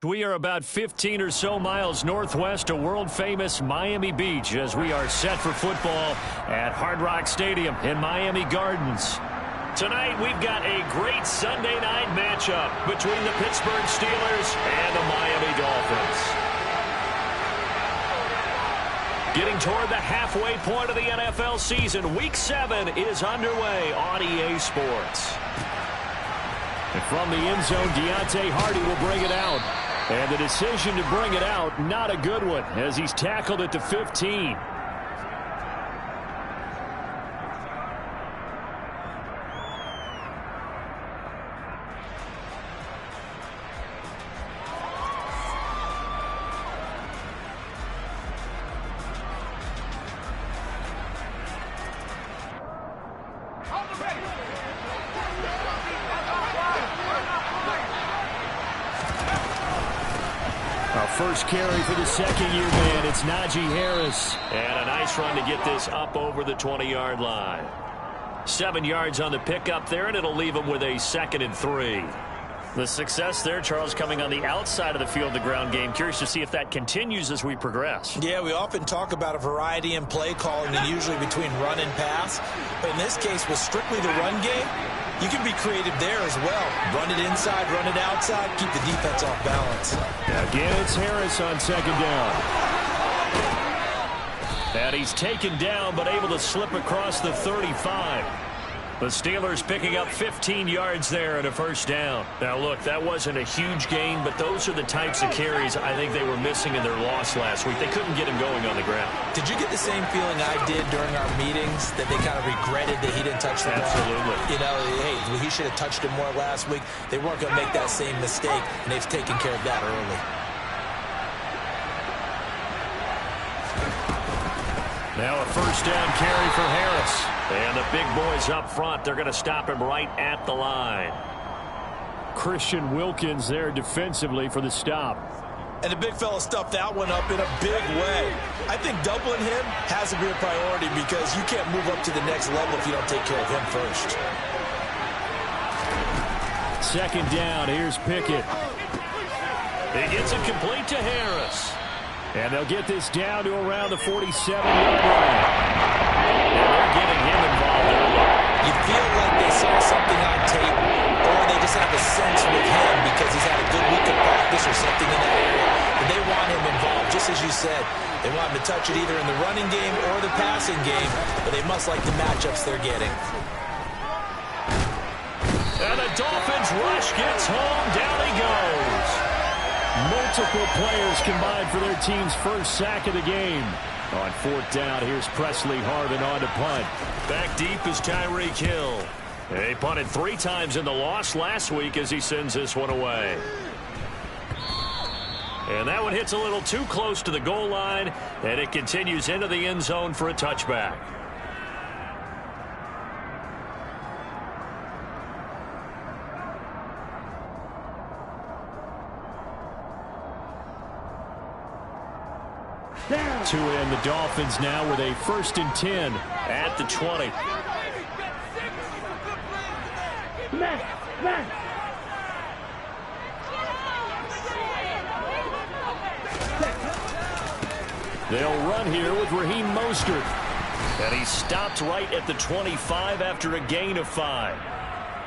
We are about 15 or so miles northwest of world-famous Miami Beach as we are set for football at Hard Rock Stadium in Miami Gardens. Tonight, we've got a great Sunday night matchup between the Pittsburgh Steelers and the Miami Dolphins. Getting toward the halfway point of the NFL season, Week 7 is underway on EA Sports. And from the end zone, Deontay Hardy will bring it out. And the decision to bring it out, not a good one, as he's tackled at the 15. First carry for the second-year man. It's Najee Harris. And a nice run to get this up over the 20-yard line. 7 yards on the pickup there, and it'll leave him with a 2nd and 3. The success there, Charles, coming on the outside of the field, the ground game. Curious to see if that continues as we progress. Yeah, we often talk about a variety in play calling and usually between run and pass. But in this case, with strictly the run game, you can be creative there as well. Run it inside, run it outside, keep the defense off balance. Again, it's Harris on 2nd down. And he's taken down, but able to slip across the 35. The Steelers picking up 15 yards there and a 1st down. Now, look, that wasn't a huge gain, but those are the types of carries I think they were missing in their loss last week. They couldn't get him going on the ground. Did you get the same feeling I did during our meetings, that they kind of regretted that he didn't touch the ball? Absolutely. You know, hey, he should have touched it more last week. They weren't going to make that same mistake, and they've taken care of that early. Now a 1st down carry for Harris. And the big boys up front, they're going to stop him right at the line. Christian Wilkins there defensively for the stop. And the big fella stuffed that one up in a big way. I think doubling him has to be a priority because you can't move up to the next level if you don't take care of him first. 2nd down, here's Pickett. He gets it complete to Harris. And they'll get this down to around the 47-yard line. And they're getting him involved early. You feel like they saw something on tape, or they just have a sense with him because he's had a good week of practice or something in that area. But they want him involved, just as you said. They want him to touch it either in the running game or the passing game, but they must like the matchups they're getting. And the Dolphins rush gets home. Down he goes. Multiple players combined for their team's 1st sack of the game. On 4th down, here's Presley Harvin on to punt. Back deep is Tyreek Hill. He punted 3 times in the loss last week as he sends this one away. And that one hits a little too close to the goal line, and it continues into the end zone for a touchback. To end the Dolphins now with a 1st and 10 at the 20. They'll run here with Raheem Mostert. And he stopped right at the 25 after a gain of 5.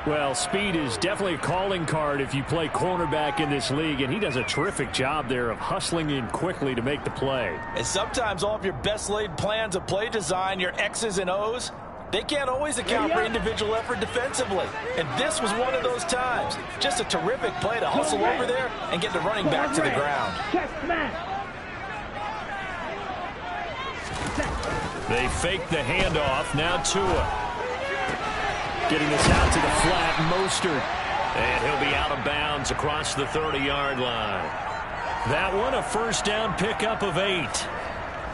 Well, speed is definitely a calling card if you play cornerback in this league, and he does a terrific job there of hustling in quickly to make the play. And sometimes all of your best laid plans of play design, your X's and O's, they can't always account for individual effort defensively. And this was one of those times. Just a terrific play to hustle over there and get the running back to the ground. They fake the handoff. Now Tua. Getting this out to the flat, Mostert. And he'll be out of bounds across the 30-yard line. That one, a 1st down pickup of 8.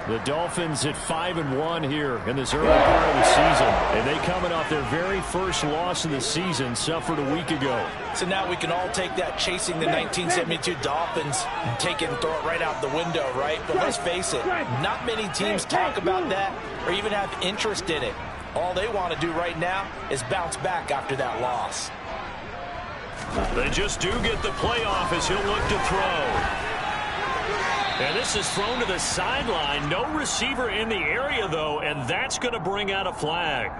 The Dolphins at 5-1 here in this early part of the season. And they coming off their very first loss of the season, suffered a week ago. So now we can all take that chasing the 1972 Dolphins and take it and throw it right out the window, right? But let's face it, not many teams talk about that or even have interest in it. All they want to do right now is bounce back after that loss. They just do get the playoff as he'll look to throw. And this is thrown to the sideline. No receiver in the area, though, and that's going to bring out a flag.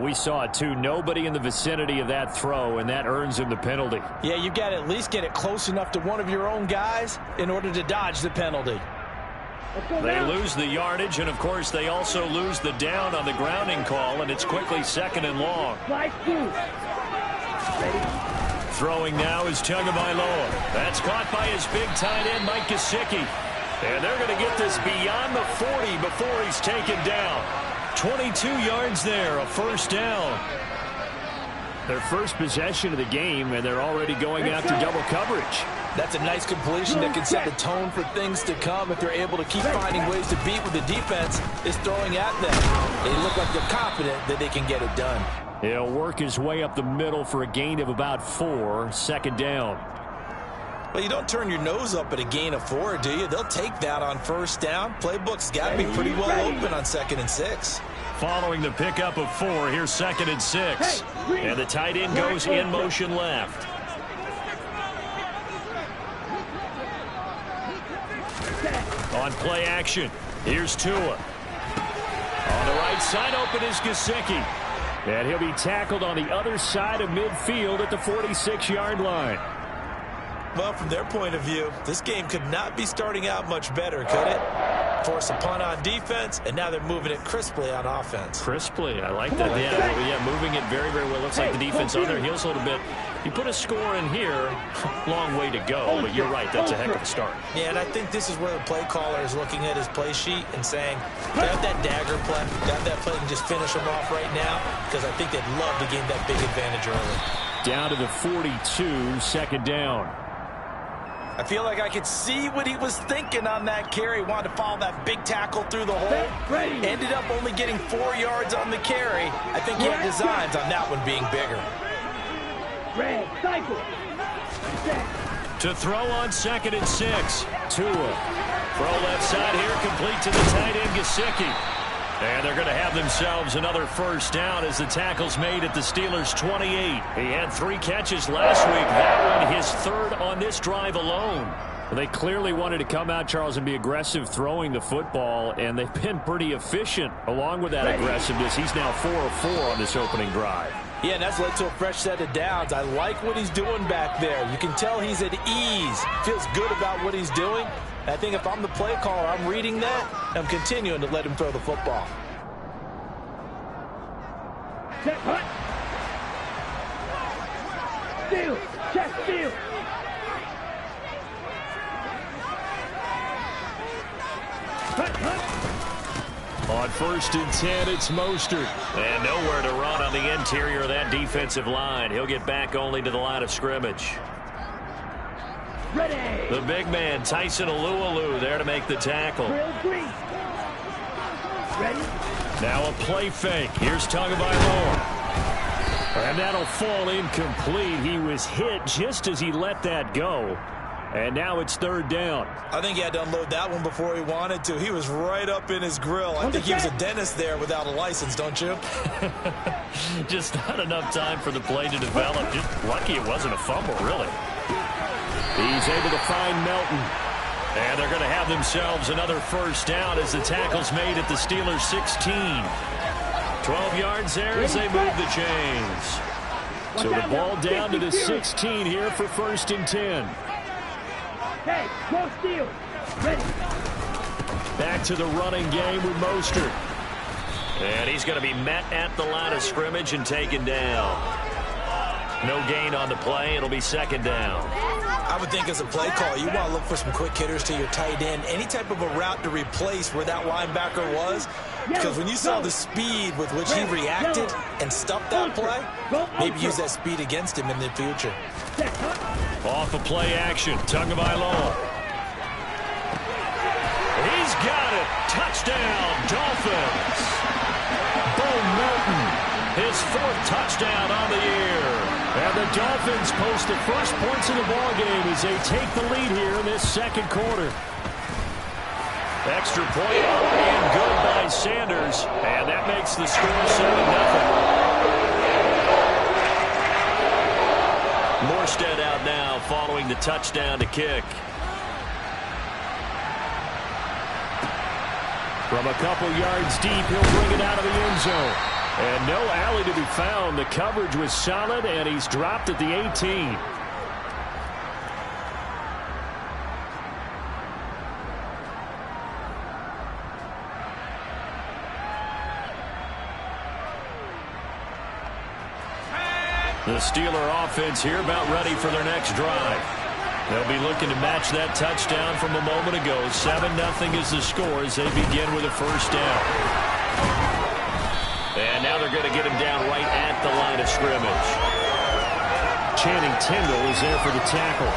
We saw it, too. Nobody in the vicinity of that throw, and that earns him the penalty. Yeah, you've got to at least get it close enough to one of your own guys in order to dodge the penalty. They lose the yardage, and, of course, they also lose the down on the grounding call, and it's quickly second and long. Throwing now is Tagovailoa. That's caught by his big tight end, Mike Gesicki. And they're going to get this beyond the 40 before he's taken down. 22 yards there, a first down. Their first possession of the game, and they're already going after double coverage. That's a nice completion that can set the tone for things to come if they're able to keep finding ways to beat what the defense is throwing at them. They look like they're confident that they can get it done. He'll work his way up the middle for a gain of about 4, second down. Well, you don't turn your nose up at a gain of 4, do you? They'll take that on first down. Playbook's got to be pretty well open on 2nd and 6. Following the pickup of 4, here's 2nd and 6. And the tight end goes in motion left. On play action, here's Tua. On the right side open is Gesicki. And he'll be tackled on the other side of midfield at the 46-yard line. Well, from their point of view, this game could not be starting out much better, could it? Force a punt on defense, and now they're moving it crisply on offense. Crisply, I like that. Yeah, moving it very, very well. Looks like the defense on their heels a little bit. You put a score in here, long way to go, but you're right, that's a heck of a start. Yeah, and I think this is where the play caller is looking at his play sheet and saying, grab that dagger play, grab that play and just finish them off right now, because I think they'd love to gain that big advantage early. Down to the 42, second down. I feel like I could see what he was thinking on that carry. Wanted to follow that big tackle through the hole. Ended up only getting 4 yards on the carry. I think he had designs on that one being bigger. To throw on 2nd and 6. Tua. Throw left side here, complete to the tight end, Gesicki. And they're going to have themselves another first down as the tackle's made at the Steelers' 28. He had 3 catches last week. That one his 3rd on this drive alone. They clearly wanted to come out, Charles, and be aggressive throwing the football, and they've been pretty efficient along with that aggressiveness. He's now 4 of 4 on this opening drive. Yeah, and that's led to a fresh set of downs. I like what he's doing back there. You can tell he's at ease. Feels good about what he's doing. I think if I'm the play caller, I'm reading that, and I'm continuing to let him throw the football. Check, hut. Steal. Check, steal. Hut, hut. On 1st and 10, it's Mostert. And nowhere to run on the interior of that defensive line. He'll get back only to the line of scrimmage. Ready. The big man, Tyson Alualu, there to make the tackle. Ready. Now a play fake. Here's Tagovailoa. And that'll fall incomplete. He was hit just as he let that go. And now it's 3rd down. I think he had to unload that one before he wanted to. He was right up in his grill. I think he was a dentist there without a license, don't you? Just not enough time for the play to develop. Just lucky it wasn't a fumble, really. He's able to find Melton. And they're going to have themselves another first down as the tackle's made at the Steelers' 16. 12 yards there as they move the chains. So the ball down to the 16 here for 1st and 10. Hey, go steal. Ready. Back to the running game with Mostert. And he's going to be met at the line of scrimmage and taken down. No gain on the play. It'll be 2nd down. I would think as a play call, you want to look for some quick hitters to your tight end. Any type of a route to replace where that linebacker was. Because when you saw the speed with which he reacted and stuffed that play, maybe use that speed against him in the future. Off of play action, Tagovailoa. He's got it. Touchdown, Dolphins. Bo Melton, his 4th touchdown on the year. And the Dolphins post the first points of the ballgame as they take the lead here in this 2nd quarter. Extra point and good by Sanders. And that makes the score 7-0. More Armstead out now following the touchdown to kick. From a couple yards deep, he'll bring it out of the end zone. And no alley to be found. The coverage was solid, and he's dropped at the 18. The Steeler offense here about ready for their next drive. They'll be looking to match that touchdown from a moment ago. 7-0 is the score as they begin with a first down. And now they're going to get him down right at the line of scrimmage. Channing Tindall is there for the tackle.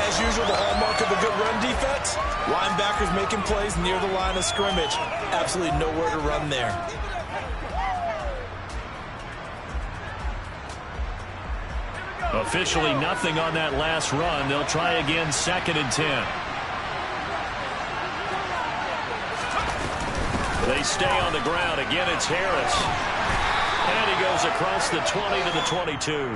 As usual, the hallmark of a good run defense, linebackers making plays near the line of scrimmage. Absolutely nowhere to run there. Officially nothing on that last run. They'll try again, 2nd and 10. They stay on the ground. Again, it's Harris. And he goes across the 20 to the 22.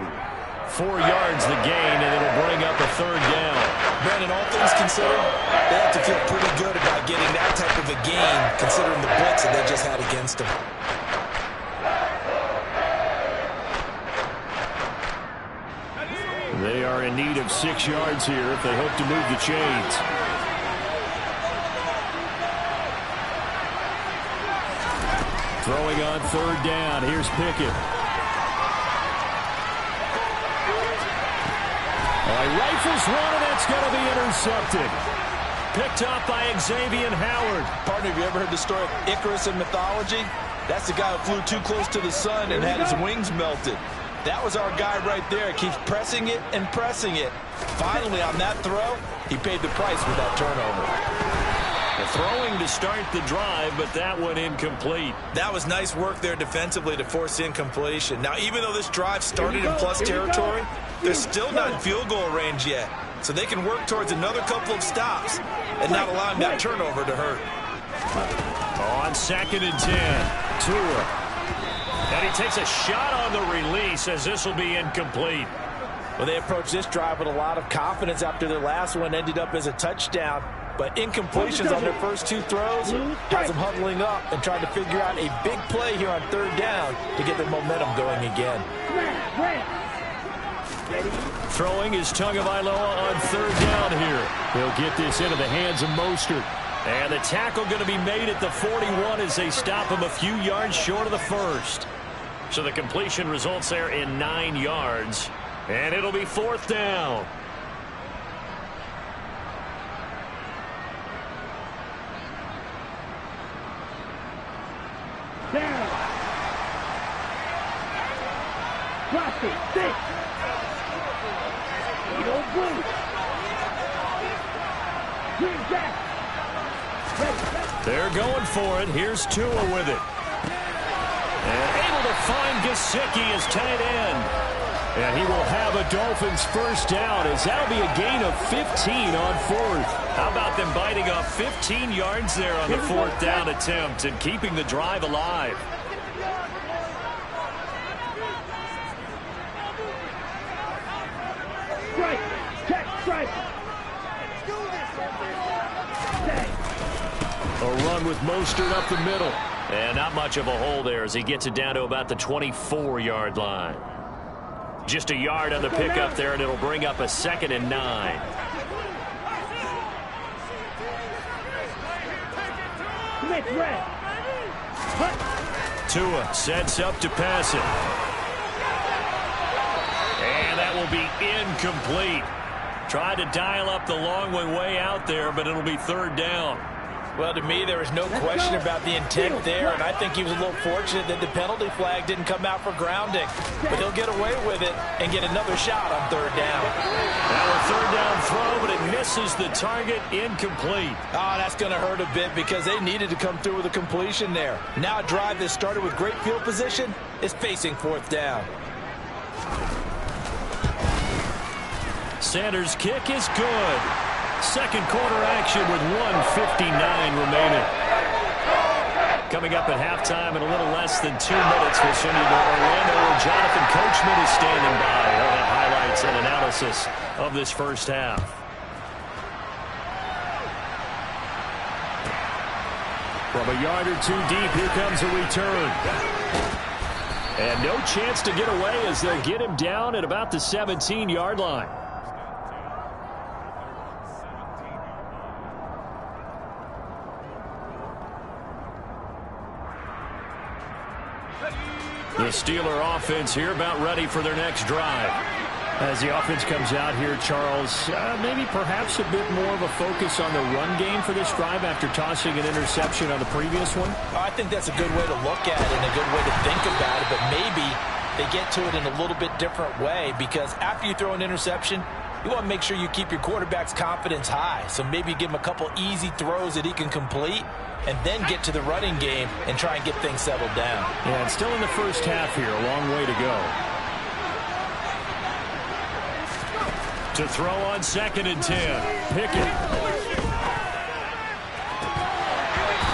4 yards the gain, and it'll bring up a third down. Brandon, all things considered, they have to feel pretty good about getting that type of a gain, considering the blitz that they just had against them. They are in need of 6 yards here if they hope to move the chains. Throwing on third down. Here's Pickett. Rifles one, and that's going to be intercepted. Picked up by Xavier Howard. Partner, have you ever heard the story of Icarus in mythology? That's the guy who flew too close to the sun and had his wings melted. That was our guy right there. Keeps pressing it and pressing it. Finally, on that throw, he paid the price with that turnover. Throwing to start the drive, but that one incomplete. That was nice work there defensively to force incompletion. Now, even though this drive started in plus territory, they're still not in field goal range yet. So they can work towards another couple of stops and not allowing that turnover to hurt. On 2nd and 10, Tua. And he takes a shot on the release as this will be incomplete. Well, they approached this drive with a lot of confidence after their last one ended up as a touchdown. But incompletions on their first 2 throws has them huddling up and trying to figure out a big play here on third down to get their momentum going again. Throwing is Tagovailoa on third down here. He'll get this into the hands of Mostert. And the tackle going to be made at the 41 as they stop him a few yards short of the first. So the completion results there in 9 yards. And it'll be 4th down. Down. Cross it. 6. You don't move. Green back. They're going for it. Here's Tua with it. And able to find Gesicki as tight end. And he will have a Dolphins first down as that'll be a gain of 15 on 4th. How about them biting off 15 yards there on the 4th down attempt and keeping the drive alive? Strike. Check. Strike. A run with Mostert up the middle. And not much of a hole there as he gets it down to about the 24-yard line. Just a yard on the pickup there, and it'll bring up a 2nd and 9. Tua sets up to pass it. And that will be incomplete. Tried to dial up the long one way out there, but it'll be 3rd down. Well, to me, there was no question about the intent there, and I think he was a little fortunate that the penalty flag didn't come out for grounding. But he'll get away with it and get another shot on 3rd down. Now a 3rd down throw, but it misses the target, incomplete. Oh, that's going to hurt a bit because they needed to come through with a completion there. Now a drive that started with great field position is facing 4th down. Sanders' kick is good. Second quarter action with 1:59 remaining. Coming up at halftime in a little less than 2 minutes, we'll send you to Orlando where Jonathan Coachman is standing by. He'll have highlights highlights and analysis of this first half. From a yard or two deep, here comes a return. And no chance to get away as they'll get him down at about the 17-yard line. The Steeler offense here about ready for their next drive. As the offense comes out here, Charles, maybe perhaps a bit more of a focus on the run game for this drive after tossing an interception on the previous one? I think that's a good way to look at it and a good way to think about it, but maybe they get to it in a little bit different way, because after you throw an interception, you want to make sure you keep your quarterback's confidence high. So maybe give him a couple easy throws that he can complete and then get to the running game and try and get things settled down. Yeah, it's still in the first half here. A long way to go. To throw on 2nd and 10. Pickett.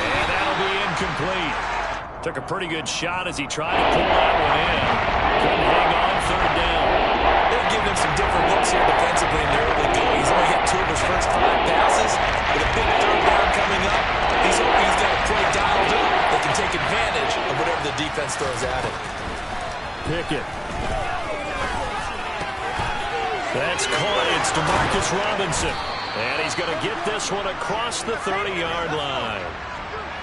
And that'll be incomplete. Took a pretty good shot as he tried to pull that one in. Couldn't hang on 3rd down. They're giving him some different looks here defensively in the early going. He's only hit 2 of his first 5 passes. With a big 3rd down coming up, he's hoping he's got a play dialed up that can take advantage of whatever the defense throws at him. Pickett. That's caught. It's Demarcus Robinson. And he's going to get this one across the 30-yard line.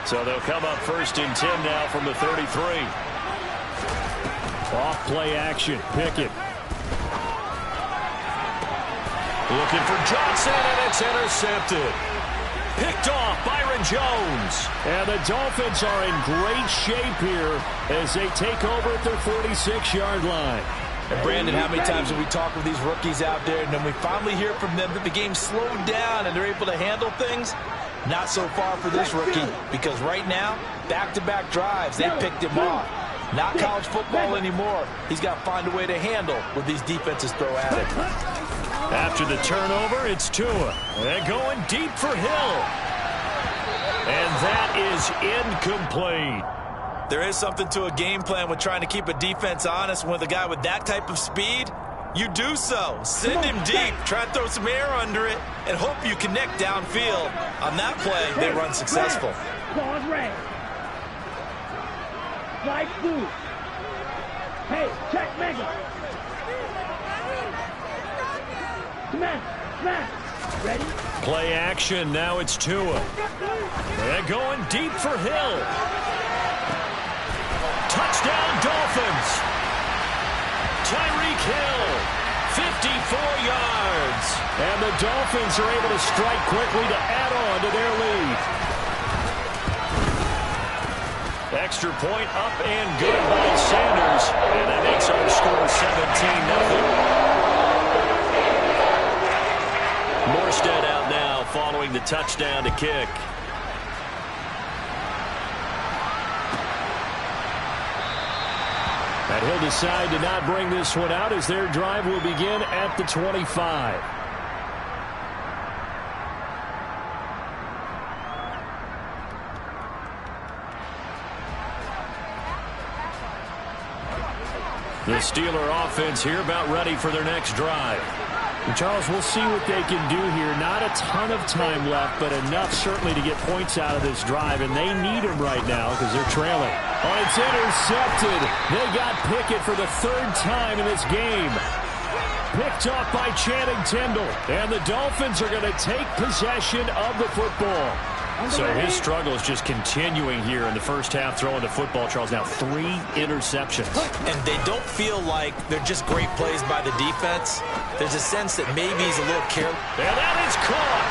So they'll come up 1st and 10 now from the 33. Off play action. Pickett. Looking for Johnson, and it's intercepted. Picked off Byron Jones. And the Dolphins are in great shape here as they take over at their 46-yard line. And Brandon, how many times have we talked with these rookies out there, and then we finally hear from them that the game slowed down and they're able to handle things? Not so far for this rookie, because right now, back-to-back drives, they picked him off. Not college football anymore. He's got to find a way to handle what these defenses throw at him. After the turnover, it's Tua. And going deep for Hill. And that is incomplete. There is something to a game plan with trying to keep a defense honest. With a guy with that type of speed, you do so. Send him deep, try to throw some air under it, and hope you connect downfield. On that play, they run successful. Pause red. Slide blue. Hey, check mega. Smash. Ready? Play action. Now it's Tua. And going deep for Hill. Touchdown, Dolphins. Tyreek Hill, 54 yards. And the Dolphins are able to strike quickly to add on to their lead. Extra point up and good by Sanders. And that makes our score 17-0. Morstead out now following the touchdown to kick. And he'll decide to not bring this one out as their drive will begin at the 25. The Steeler offense here about ready for their next drive. And Charles, we'll see what they can do here. Not a ton of time left, but enough certainly to get points out of this drive, and they need them right now because they're trailing. Oh, it's intercepted. They got Pickett for the 3rd time in this game. Picked off by Channing Tindall, and the Dolphins are going to take possession of the football. So his struggle is just continuing here in the first half throwing the football, Charles. Now 3 interceptions. And they don't feel like they're just great plays by the defense. There's a sense that maybe he's a little careless. And that is caught.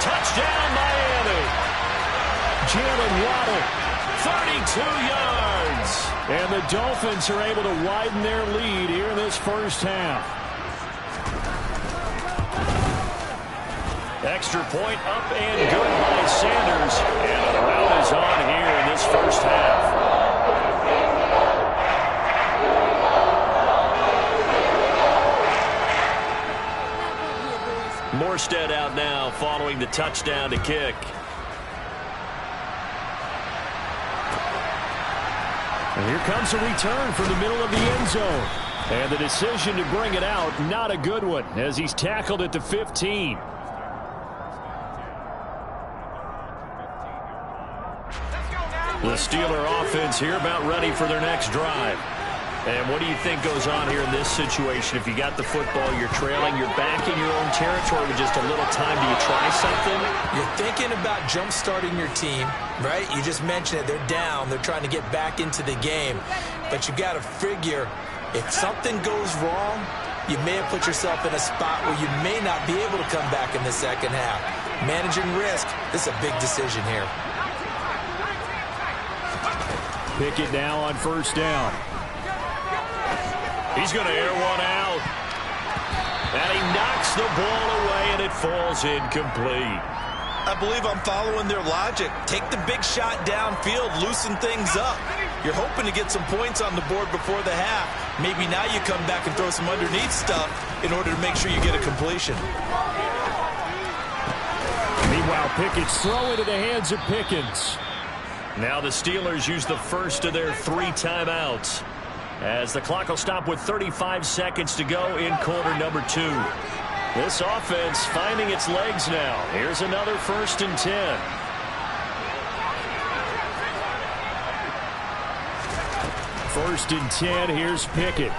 Touchdown, Miami. Jalen Waddle, 32 yards. And the Dolphins are able to widen their lead here in this first half. Extra point up and good by Sanders. And a rout is on here in this first half. Morstead out now following the touchdown to kick. And here comes a return from the middle of the end zone. And the decision to bring it out, not a good one, as he's tackled at the 15. The Steeler offense here about ready for their next drive. And what do you think goes on here in this situation? If you got the football, you're trailing, you're back in your own territory with just a little time. Do you try something? You're thinking about jump-starting your team, right? You just mentioned it. They're down. They're trying to get back into the game. But you got to figure, if something goes wrong, you may have put yourself in a spot where you may not be able to come back in the second half. Managing risk, this is a big decision here. Pickett now on first down. He's going to air one out. And he knocks the ball away, and it falls incomplete. I believe I'm following their logic. Take the big shot downfield, loosen things up. You're hoping to get some points on the board before the half. Maybe now you come back and throw some underneath stuff in order to make sure you get a completion. Meanwhile, Pickett's throw into the hands of Pickens. Now the Steelers use the first of their 3 timeouts, as the clock will stop with 35 seconds to go in quarter number 2. This offense finding its legs now. Here's another 1st and 10. First and 10, here's Pickett.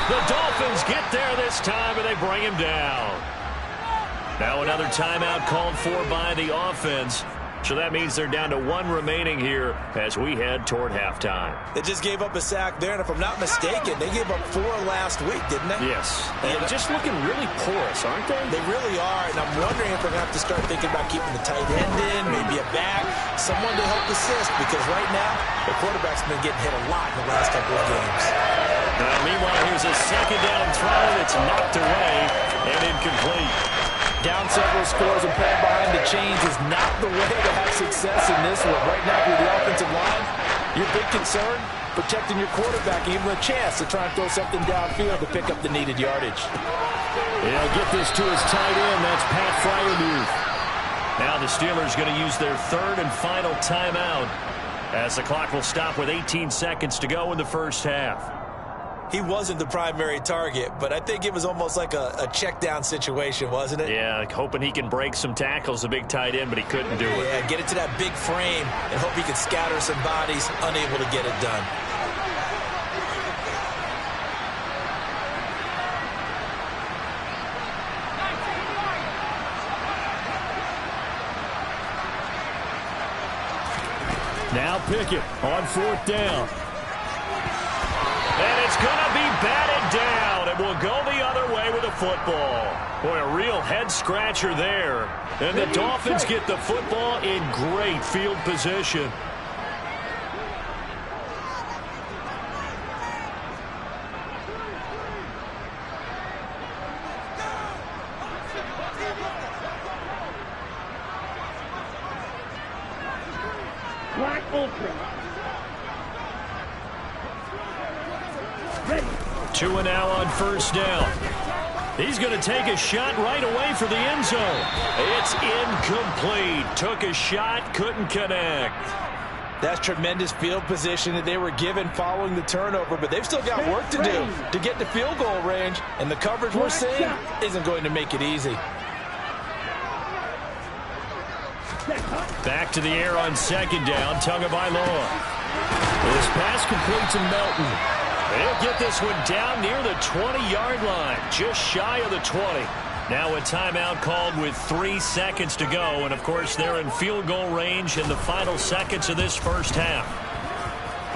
The Dolphins get there this time, and they bring him down. Now another timeout called for by the offense. So that means they're down to 1 remaining here as we head toward halftime. They just gave up a sack there, and if I'm not mistaken, they gave up 4 last week, didn't they? Yes. And just looking really porous, aren't they? They really are, and I'm wondering if we're going to have to start thinking about keeping the tight end in, maybe a back, someone to help assist, because right now, the quarterback's been getting hit a lot in the last couple of games. Meanwhile, here's a second down throw that's knocked away and incomplete. Down several scores and playing behind the chains is not the way to have success in this one. Right now, with the offensive line, your big concern, protecting your quarterback, and even a chance to try and throw something downfield to pick up the needed yardage. He'll get this to his tight end. That's Pat Freiermuth. Now the Steelers going to use their 3rd and final timeout, as the clock will stop with 18 seconds to go in the first half. He wasn't the primary target, but I think it was almost like a check-down situation, wasn't it? Yeah, hoping he can break some tackles, the big tight end, but he couldn't do it. Yeah, get it to that big frame and hope he can scatter some bodies, unable to get it done. Now Pickett on 4th down. And it's going to be batted down. It will go the other way with the football. Boy, a real head-scratcher there. And the Dolphins get the football in great field position. Black Ultra. Ready. 2 and now on first down. He's going to take a shot right away for the end zone. It's incomplete. Took a shot, couldn't connect. That's tremendous field position that they were given following the turnover, but they've still got work to do to get to field goal range, and the coverage we're seeing isn't going to make it easy. Back to the air on second down, Tagovailoa. This pass complete to Melton. They'll get this one down near the 20-yard line, just shy of the 20. Now a timeout called with 3 seconds to go, and of course they're in field goal range in the final seconds of this first half.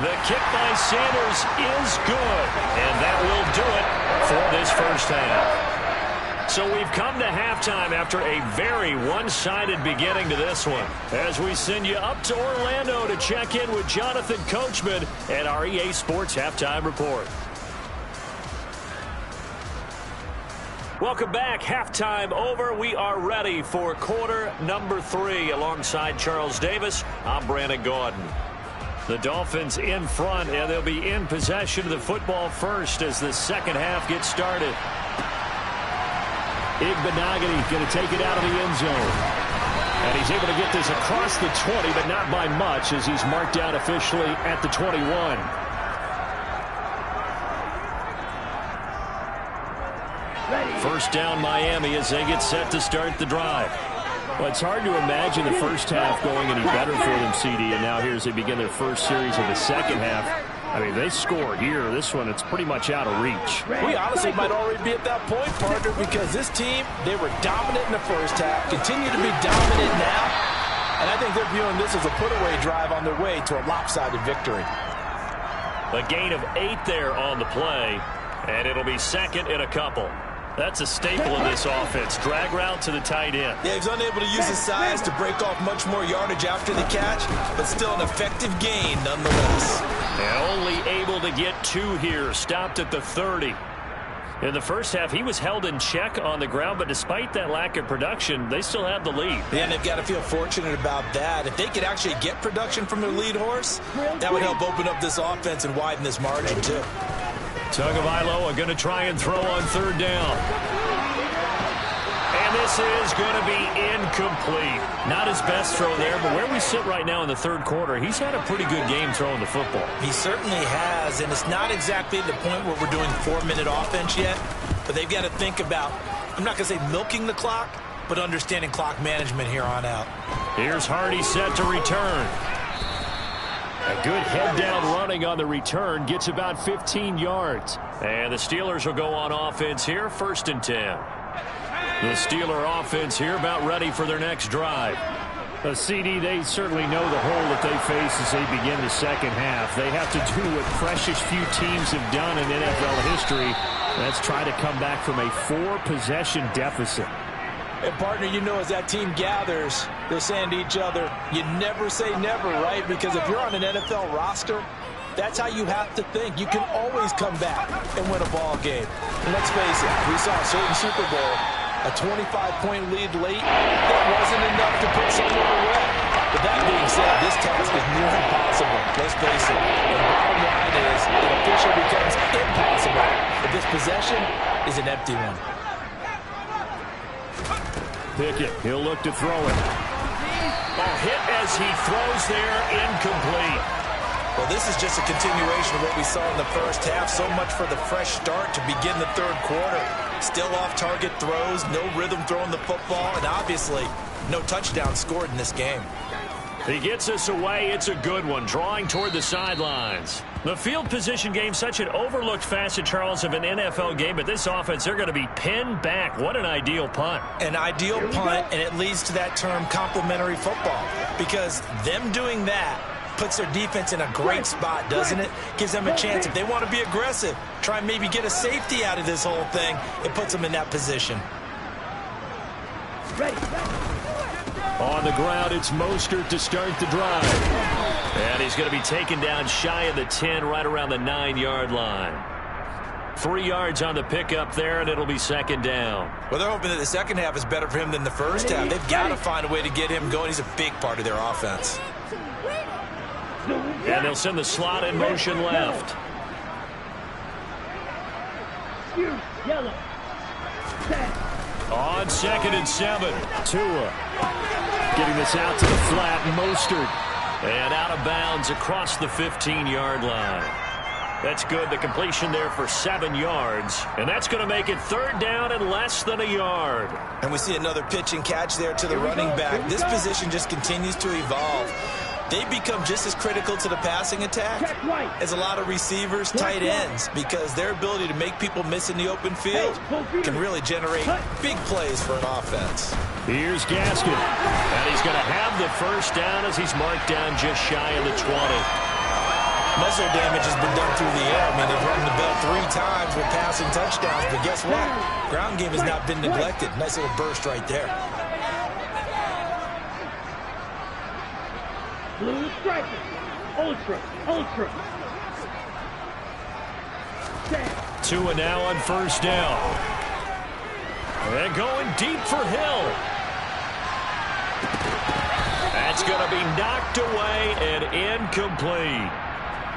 The kick by Sanders is good, and that will do it for this first half. So we've come to halftime after a very one-sided beginning to this one, as we send you up to Orlando to check in with Jonathan Coachman and our EA Sports Halftime Report. Welcome back. Halftime over. We are ready for quarter number 3. Alongside Charles Davis, I'm Brandon Gaudin. The Dolphins in front, and they'll be in possession of the football first as the second half gets started. Igbenogany going to take it out of the end zone. And he's able to get this across the 20, but not by much, as he's marked down officially at the 21. first down Miami as they get set to start the drive. Well, it's hard to imagine the first half going any better for them, CD, and now here as they begin their first series of the second half. I mean, they score here. This one, it's pretty much out of reach. We honestly might already be at that point, partner, because this team, they were dominant in the first half, continue to be dominant now, and I think they're viewing this as a put-away drive on their way to a lopsided victory. A gain of 8 there on the play, and it'll be second and a couple. That's a staple of this offense. Drag route to the tight end. Yeah, he's unable to use his size to break off much more yardage after the catch, but still an effective gain nonetheless. And only able to get 2 here. Stopped at the 30. In the first half, he was held in check on the ground, but despite that lack of production, they still have the lead. Yeah, and they've got to feel fortunate about that. If they could actually get production from their lead horse, that would help open up this offense and widen this margin, too. Tagovailoa going to try and throw on third down. And this is going to be incomplete. Not his best throw there, but where we sit right now in the third quarter, he's had a pretty good game throwing the football. He certainly has, and it's not exactly the point where we're doing 4-minute offense yet, but they've got to think about, I'm not going to say milking the clock, but understanding clock management here on out. Here's Hardy set to return. A good head-down running on the return gets about 15 yards. And the Steelers will go on offense here, 1st and 10. The Steeler offense here about ready for their next drive. CD, they certainly know the hole that they face as they begin the second half. They have to do what precious few teams have done in NFL history. That's try to come back from a 4-possession deficit. And, partner, you know, as that team gathers, they're saying to each other, you never say never, right? Because if you're on an NFL roster, that's how you have to think. You can always come back and win a ball game. And let's face it, we saw a certain Super Bowl, a 25-point lead late. That wasn't enough to put someone away. But that being said, this task is near impossible. Let's face it. The bottom line is it officially becomes impossible if this possession is an empty one. Pickett, he'll look to throw it. A hit as he throws there, incomplete. Well, this is just a continuation of what we saw in the first half. So much for the fresh start to begin the third quarter. Still off-target throws, no rhythm throwing the football, and obviously no touchdown scored in this game. He gets us away. It's a good one, drawing toward the sidelines. The field position game, such an overlooked facet, Charles, of an NFL game, but this offense, they're going to be pinned back. What an ideal punt. An ideal punt, and it leads to that term complementary football, because them doing that puts their defense in a great spot, doesn't it? Gives them a chance. If they want to be aggressive, try and maybe get a safety out of this whole thing, it puts them in that position. On the ground, it's Mostert to start the drive. And he's going to be taken down shy of the 10, right around the 9-yard line. 3 yards on the pickup there, and it'll be second down. Well, they're hoping that the second half is better for him than the first half. They've got to find a way to get him going. He's a big part of their offense. And they'll send the slot in motion left. Yellow. On 2nd and 7, Tua getting this out to the flat. Mostert, and out of bounds across the 15-yard line. That's good. The completion there for 7 yards, and that's going to make it third down and less than a yard. And we see another pitch and catch there to the running back. This position just continues to evolve. They become just as critical to the passing attack as a lot of receivers, tight ends, because their ability to make people miss in the open field can really generate big plays for an offense. Here's Gaskin, and he's going to have the first down as he's marked down just shy of the 20. Muscle damage has been done through the air. I mean, they've rung the bell 3 times with passing touchdowns, but guess what? Ground game has not been neglected. Nice little burst right there. Blue striker. Ultra. Tua now on first down. And going deep for Hill. That's going to be knocked away and incomplete.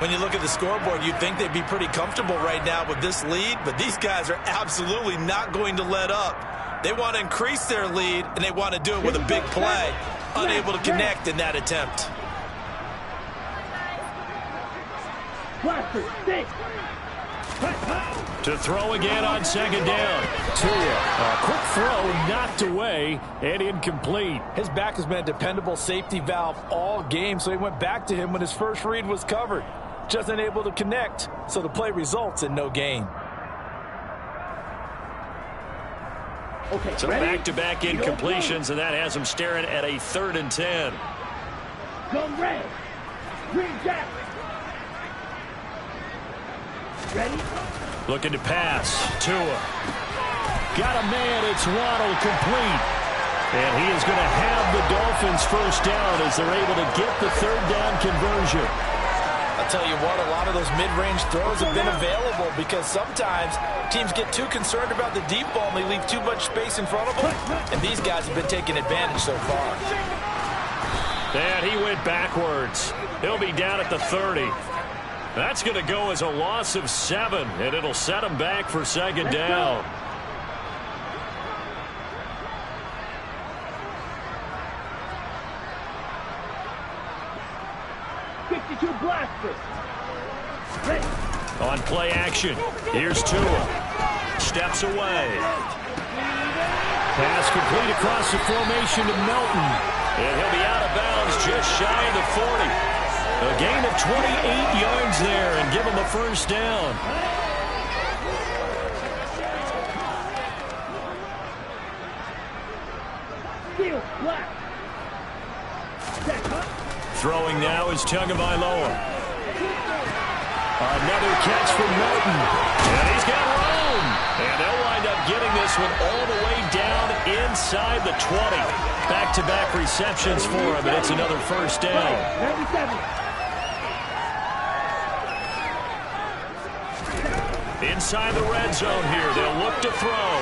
When you look at the scoreboard, you'd think they'd be pretty comfortable right now with this lead, but these guys are absolutely not going to let up. They want to increase their lead, and they want to do it with a big play. Unable to connect in that attempt. To throw again on second down. Tua, a quick throw knocked away and incomplete. His back has been a dependable safety valve all game, so he went back to him when his first read was covered. Just unable to connect, so the play results in no gain. Okay, so back-to-back incompletions, and that has him staring at a 3rd and 10. Go red. Green jack. Ready? Looking to pass. Tua. Got a man. It's Waddle, complete. And he is going to have the Dolphins first down as they're able to get the 3rd down conversion. I'll tell you what, a lot of those mid-range throws have been available because sometimes teams get too concerned about the deep ball and they leave too much space in front of them. And these guys have been taking advantage so far. And he went backwards. He'll be down at the 30. That's going to go as a loss of 7, and it'll set him back for second down. On play action, here's Tua. Steps away. Pass complete across the formation to Melton. And he'll be out of bounds just shy of the 40. A gain of 28 yards there and give him a first down. Throwing now is Tagovailoa. Another catch from Melton. And he's got room. And they'll wind up getting this one all the way down inside the 20. Back-to-back receptions for him, and it's another first down. Inside the red zone here. They'll look to throw.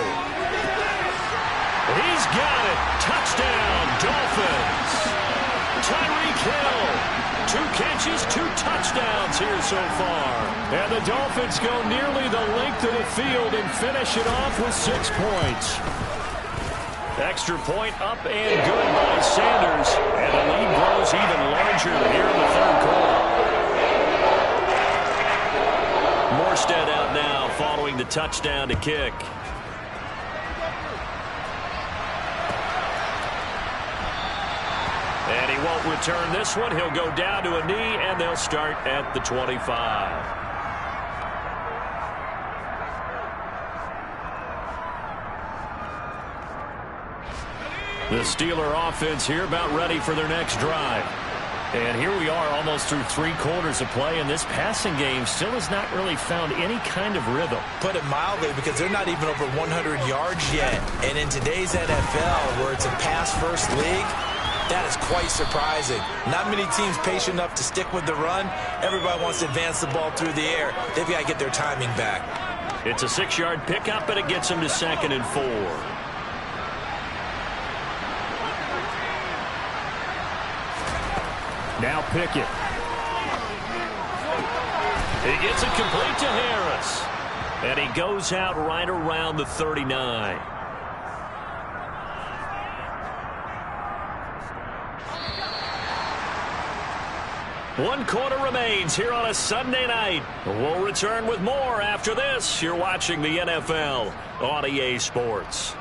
He's got it. Touchdown, Dolphins. Tyreek Hill. 2 catches, 2 touchdowns here so far. And the Dolphins go nearly the length of the field and finish it off with 6 points. Extra point up and good by Sanders. And the lead grows even larger here in the 3rd quarter. Morstead out now following the touchdown to kick. And he won't return this one. He'll go down to a knee, and they'll start at the 25. The Steeler offense here about ready for their next drive. And here we are almost through 3 quarters of play, and this passing game still has not really found any kind of rhythm. Put it mildly, because they're not even over 100 yards yet. And in today's NFL, where it's a pass-first league, that is quite surprising. Not many teams patient enough to stick with the run. Everybody wants to advance the ball through the air. They've got to get their timing back. It's a 6-yard pickup, and it gets them to 2nd and 4. Now Pickett. He gets it complete to Harris. And he goes out right around the 39. One quarter remains here on a Sunday night. We'll return with more after this. You're watching the NFL on EA Sports.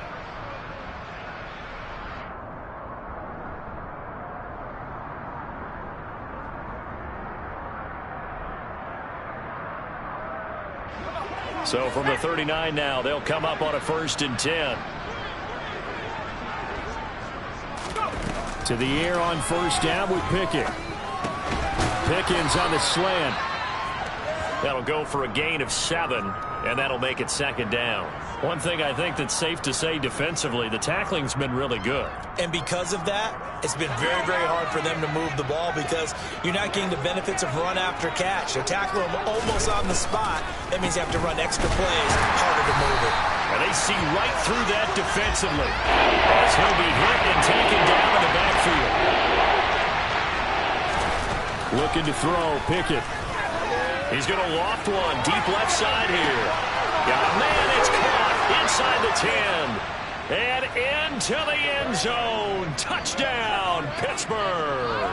So from the 39 now, they'll come up on a 1st and 10. To the air on 1st down with Pickett. Pickens on the slant. That'll go for a gain of 7, and that'll make it 2nd down. One thing I think that's safe to say defensively, the tackling's been really good. And because of that, it's been very, very hard for them to move the ball because you're not getting the benefits of run after catch. They're tackling them almost on the spot. That means you have to run extra plays, harder to move it. And they see right through that defensively as he'll be hit and taken down in the backfield. Looking to throw, Pickett. He's going to loft one deep left side here. Got a man, it's caught inside the 10. And into the end zone. Touchdown, Pittsburgh.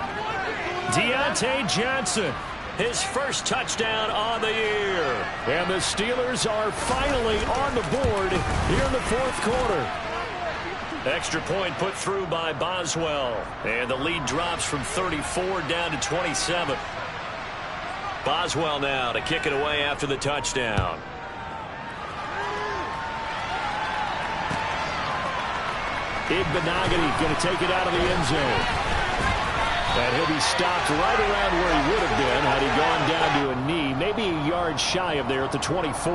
Deontay Johnson his first touchdown on the year. And the Steelers are finally on the board here in the fourth quarter. Extra point put through by Boswell. And the lead drops from 34 down to 27. Boswell now to kick it away after the touchdown. Igbenogany going to take it out of the end zone. And he'll be stopped right around where he would have been had he gone down to a knee, maybe a yard shy of there at the 24.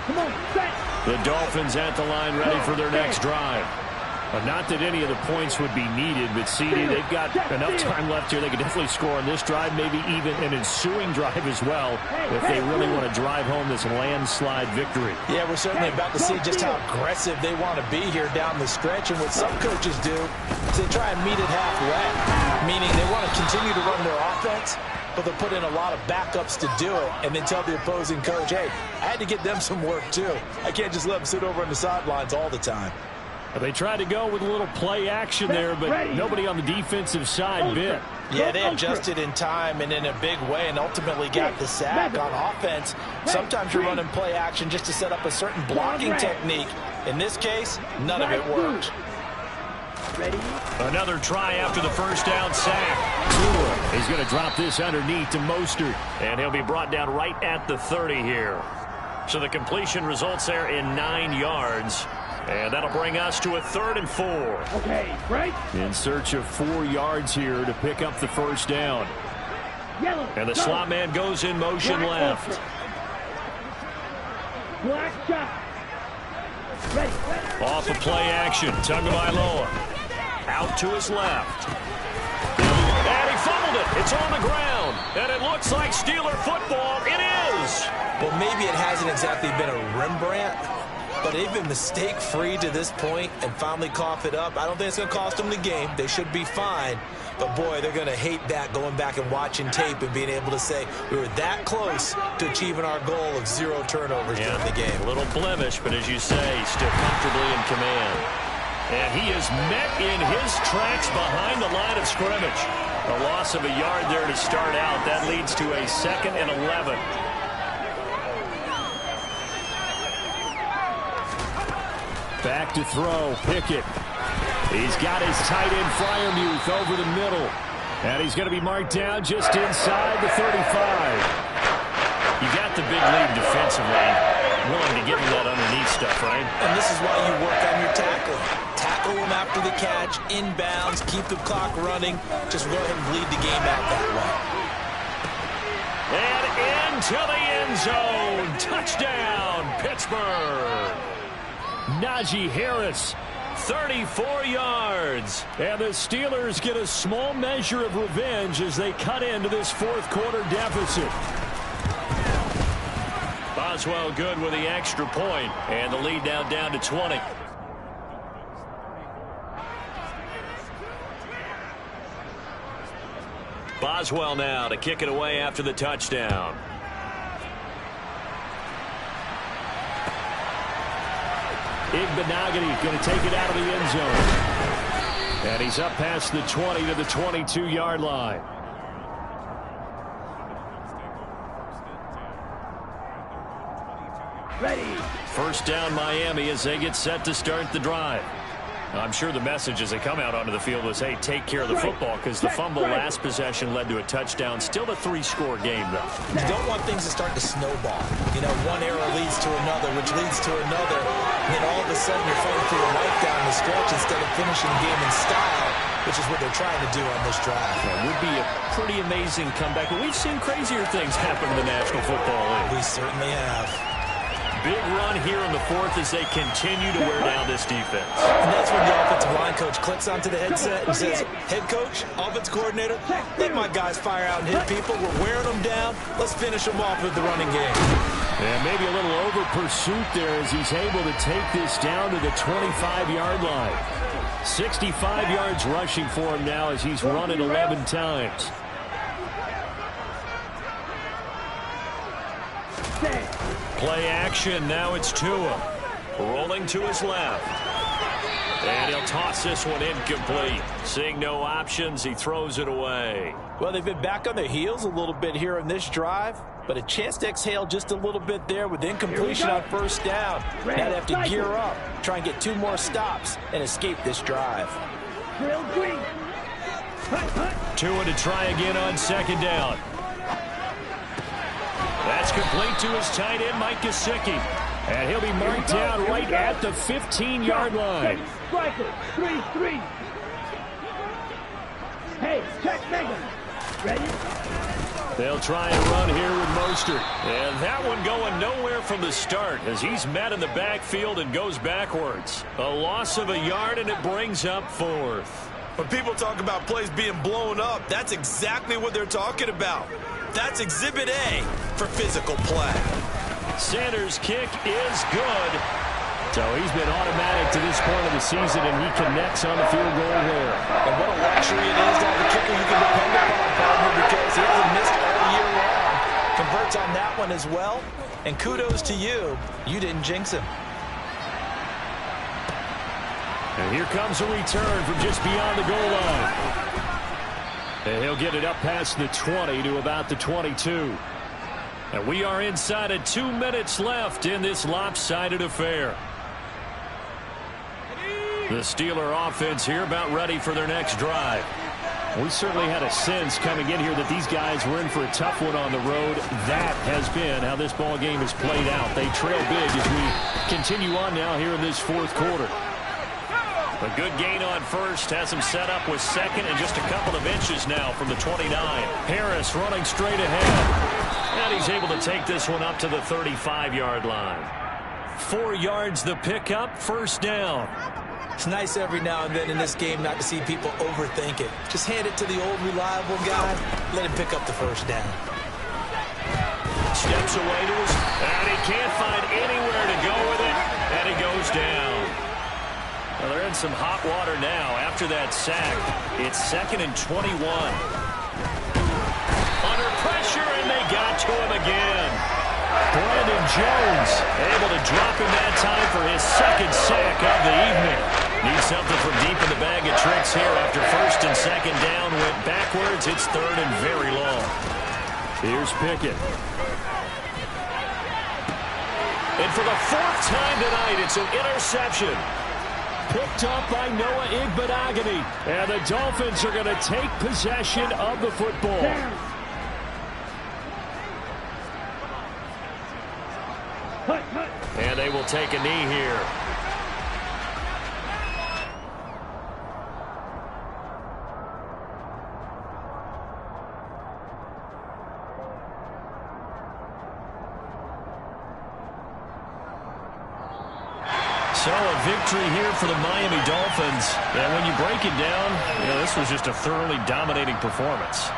Come on, set. The Dolphins at the line ready for their next drive. Not that any of the points would be needed, but CD, they've got enough time left here. They could definitely score on this drive, maybe even an ensuing drive as well, if they really want to drive home this landslide victory. Yeah, we're certainly about to see just how aggressive they want to be here down the stretch. And what some coaches do is they try and meet it halfway, meaning they want to continue to run their offense, but they'll put in a lot of backups to do it, and then tell the opposing coach, hey, I had to get them some work too. I can't just let them sit over on the sidelines all the time. They tried to go with a little play action there, but nobody on the defensive side bit. Yeah, they adjusted in time and in a big way and ultimately got the sack on offense. Sometimes you're running play action just to set up a certain blocking technique. In this case, none of it worked. Another try after the first down sack. Tua is going to drop this underneath to Mostert, and he'll be brought down right at the 30 here. So the completion results there in 9 yards. And that'll bring us to a 3rd and 4. Okay, right. In search of 4 yards here to pick up the first down. Yellow. And the slot man goes in motion left. Black shot. Ready. Off of play action. Tagovailoa out to his left. And he fumbled it. It's on the ground. And it looks like Steeler football. It is. Well, maybe it hasn't exactly been a Rembrandt, but they've been mistake-free to this point and finally cough it up. I don't think it's going to cost them the game. They should be fine. But, boy, they're going to hate that, going back and watching tape and being able to say we were that close to achieving our goal of 0 turnovers during the game. A little blemish, but as you say, still comfortably in command. And he is met in his tracks behind the line of scrimmage. A loss of a yard there to start out. That leads to a 2nd and 11. Back to throw, Pickett. He's got his tight end Freiermuth over the middle. And he's going to be marked down just inside the 35. You got the big lead defensively. Willing to give him that underneath stuff, right? And this is why you work on your tackling. Tackle him after the catch, inbounds, keep the clock running. Just go ahead and bleed the game out that way. And into the end zone. Touchdown, Pittsburgh. Najee Harris, 34 yards. And the Steelers get a small measure of revenge as they cut into this fourth quarter deficit. Boswell good with the extra point, and the lead now down to 20. Boswell now to kick it away after the touchdown. Igbenogany going to take it out of the end zone. And he's up past the 20 to the 22-yard line. Ready. First down Miami as they get set to start the drive. I'm sure the message as they come out onto the field was, hey, take care of the football, because the fumble last possession led to a touchdown. Still a 3-score game, though. You don't want things to start to snowball. You know, one error leads to another, which leads to another. And then all of a sudden you're fighting for your life down the stretch instead of finishing the game in style, which is what they're trying to do on this drive. It would be a pretty amazing comeback, but we've seen crazier things happen in the National Football League. We certainly have. Big run here in the fourth as they continue to wear down this defense. And that's when the offensive line coach clicks onto the headset and says, head coach, offense coordinator, let my guys fire out and hit people. We're wearing them down. Let's finish them off with the running game. And maybe a little over pursuit there as he's able to take this down to the 25-yard line. 65 yards rushing for him now as he's run it 11 times. Play action. Now it's Tua. Rolling to his left. And he'll toss this one incomplete. Seeing no options, he throws it away. Well, they've been back on their heels a little bit here in this drive, but a chance to exhale just a little bit there with incompletion on first down. Now they have to gear up, try and get 2 more stops, and escape this drive. Tua to try again on second down. That's complete to his tight end, Mike Gesicki. And he'll be marked down right at the 15-yard line. Striker, 3-3. Hey, check Megan. Ready? They'll try and run here with Mostert. And that one going nowhere from the start as he's met in the backfield and goes backwards. A loss of a yard, and it brings up 4th. When people talk about plays being blown up, that's exactly what they're talking about. That's Exhibit A for physical play. Sanders' kick is good. So he's been automatic to this point of the season, and he connects on the field goal there. And what a luxury it is to have a kicker you can depend upon, partner, because he hasn't missed all year long. Converts on that one as well. And kudos to you. You didn't jinx him. And here comes a return from just beyond the goal line. And he'll get it up past the 20 to about the 22. And we are inside of 2 minutes left in this lopsided affair. The Steeler offense here about ready for their next drive. We certainly had a sense coming in here that these guys were in for a tough one on the road. That has been how this ball game has played out. They trail big as we continue on now here in this 4th quarter. A good gain on first has him set up with second and just a couple of inches now from the 29. Harris running straight ahead. And he's able to take this one up to the 35-yard line. 4 yards the pickup, first down. It's nice every now and then in this game not to see people overthink it. Just hand it to the old reliable guy. Let him pick up the first down. Steps away to his, and he can't find anywhere to go with it, and he goes down. Well, they're in some hot water now after that sack. It's 2nd and 21. Under pressure, and they got to him again. Brandon Jones able to drop him that time for his 2nd sack of the evening. Needs something from deep in the bag of tricks here after 1st and 2nd down. Went backwards. It's 3rd and very long. Here's Pickett. And for the 4th time tonight, it's an interception. Picked up by Noah Igbenogany. And the Dolphins are going to take possession of the football. And they will take a knee here. So a victory here for the Miami Dolphins. And when you break it down, this was just a thoroughly dominating performance.